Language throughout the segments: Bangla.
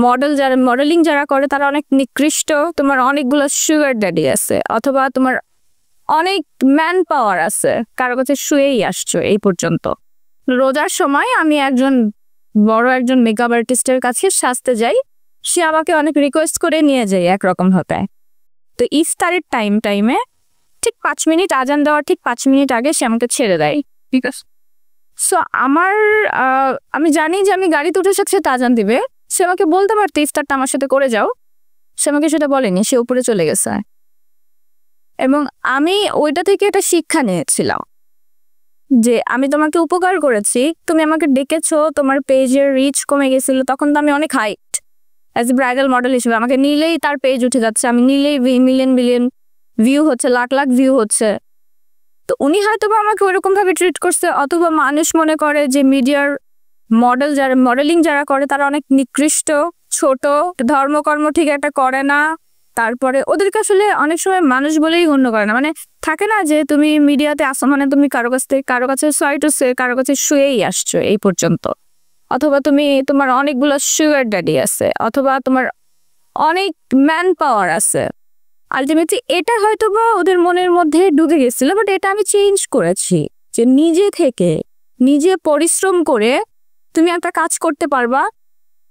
মডেলিং যারা করে তারা অনেক নিকৃষ্ট, তোমার অনেকগুলো সুগার ড্যাডি আছে, অথবা তোমার অনেক ম্যান পাওয়ার আছে, কারো কাছে শুয়েই আসছো এই পর্যন্ত। রোজার সময় আমি বড় একজন মেকআপ আর্টিস্টের কাছে সাজতে যাই, সে আমাকে অনেক রিকোয়েস্ট করে নিয়ে যায় একরকম হতে। তো ইফতারের টাইমে ঠিক 5 মিনিট, আজান দেওয়ার ঠিক 5 মিনিট আগে সে আমাকে ছেড়ে দেয়, ঠিক আছে। সো আমি জানি যে আমি গাড়িতে উঠে সাথে সাথে আজান দিবে, সে আমাকে বলতে পারতো ইফতারটা আমার সাথে করে যাও, সে আমাকে সেটা বলেনি, সে উপরে চলে গেছে। এবং আমি ওইটা থেকে একটা শিক্ষা নিয়েছিলাম যে আমি তোমাকে উপকার করেছি, তুমি আমাকে ডেকেছো, তোমার পেজের রিচ কমে গেছিল, তখন তো আমি অনেক height as a bridal model হিসেবে, আমাকে নিলেই তার পেজ উঠে যাচ্ছে, আমি নিলেই মিলিয়ন ভিউ হচ্ছে, লাখ ভিউ হচ্ছে। তো উনি হয়তো আমাকে ওইরকম ভাবে ট্রিট করছে, অথবা মানুষ মনে করে যে মিডিয়ার মডেলিং যারা করে তারা অনেক নিকৃষ্ট, ছোট, ধর্মকর্ম ঠিক একটা করে না, তারপরে ওদেরকে আসলে অনেক সময় মানুষ বলেই গণ্য করে না। মানে থাকে না যে তুমি মিডিয়াতে আসো মানে তুমি কারো কাছে কারো কাছে শুয়েই আসছো এই পর্যন্ত, অথবা তোমার অনেকগুলো সুগার ড্যাডি আছে, অথবা তোমার অনেক ম্যান পাওয়ার আছে। আলটিমেটলি এটা হয়তো বা ওদের মনের মধ্যে ঢুকে গেছিল, বাট এটা আমি চেঞ্জ করেছি যে নিজে পরিশ্রম করে তুমি একটা কাজ করতে পারবা,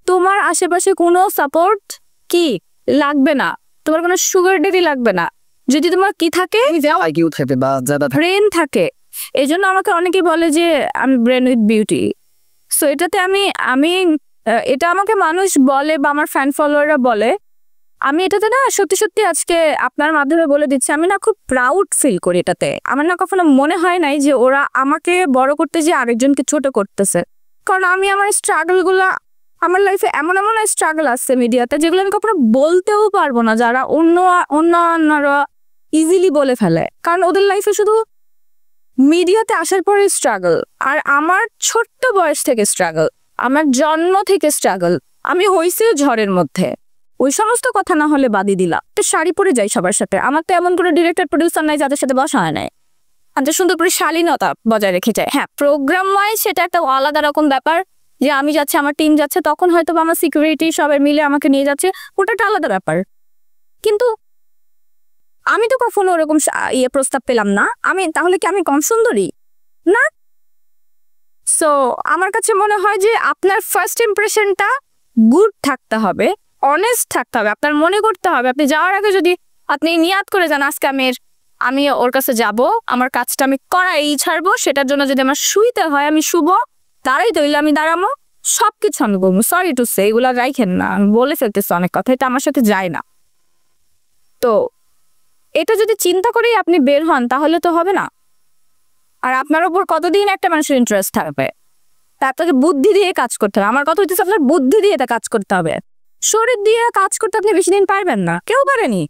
তোমার আশেপাশে কোনো সাপোর্ট কি লাগবে না, তোমার কোনো সুগার ড্যাডি লাগবে না, যদি তোমার কি থাকে ব্রেন থাকে। এই জন্য আমাকে অনেকে বলে যে আমি ব্রেন উইথ বিউটি। সো এটাতে এটা আমাকে মানুষ বলে বা আমার ফ্যান ফলোয়াররা বলে, আমি এটাতে না সত্যি আজকে আপনার মাধ্যমে বলে দিচ্ছি, আমি না খুব প্রাউড ফিল করি এটাতে। আমার না কখনো মনে হয় নাই যে ওরা আমাকে বড় করতে যে আরেকজনকে ছোট করতেছে, কারণ আমি আমার স্ট্রাগলগুলো, আমার লাইফে এমন স্ট্রাগল আছে মিডিয়াতে যেগুলো আমি কখনো বলতেও পারবো না, যারা অন্যরা ইজিলি বলে ফেলে, কারণ ওদের লাইফে শুধু মিডিয়াতে আসার পরে স্ট্রাগল, আর আমার ছোট্ট বয়স থেকে স্ট্রাগল, আমার জন্ম থেকে স্ট্রাগল, আমি হইছি ঝড়ের মধ্যে। ওই সমস্ত কথা না হলে বাদই দিলা, তো শাড়ি পরে যাই সবার সাথে, আমার তো এমন কোনো ডিরেক্টর প্রডিউসার নাই যাদের সাথে বসা হয় নাই, আর সুন্দর করে শালীনতা বজায় রেখে যায়। হ্যাঁ, প্রোগ্রাম ওয়াইজ সেটা একটা আলাদা রকম ব্যাপার, যে আমি যাচ্ছি, আমার টিম যাচ্ছে, তখন হয়তো আমার সিকিউরিটি সবাই মিলে আমাকে নিয়ে যাচ্ছে, ওটা একটা আলাদা ব্যাপার। কিন্তু আমি তো কখনো ওরকম প্রস্তাব পেলাম না, তাহলে কি আমি কম সুন্দরী না? সো আমার কাছে মনে হয় যে আপনার ফার্স্ট ইমপ্রেশনটা গুড থাকতে হবে, অনেস্ট থাকতে হবে, আপনার মনে করতে হবে, আপনি যাওয়ার আগে যদি আপনি নিয়াত করে যান আজকে আমি ওর কাছে যাব, আমার কাজটা আমি করাই ছাড়বো, সেটার জন্য যদি আমার শুইতে হয় আমি শুভ, দাঁড়াই তৈলে আমি দাঁড়াবো, সবকিছু আমি বলবো। সরি টু সে, এগুলা রাইখেন না, আমি বলে ফেলতেছি অনেক কথা, এটা আমার সাথে যায় না। তো এটা যদি চিন্তা করেই আপনি বের হন তাহলে তো হবে না। আর আপনার উপর কতদিন একটা মানুষের ইন্টারেস্ট থাকবে, তা আপনাকে বুদ্ধি দিয়ে কাজ করতে হবে। আমার কথা হচ্ছে আপনার বুদ্ধি দিয়ে এটা কাজ করতে হবে, শরীর দিয়ে কাজ করতে আপনি বেশি দিন পারবেন না, কেউ পারেনি।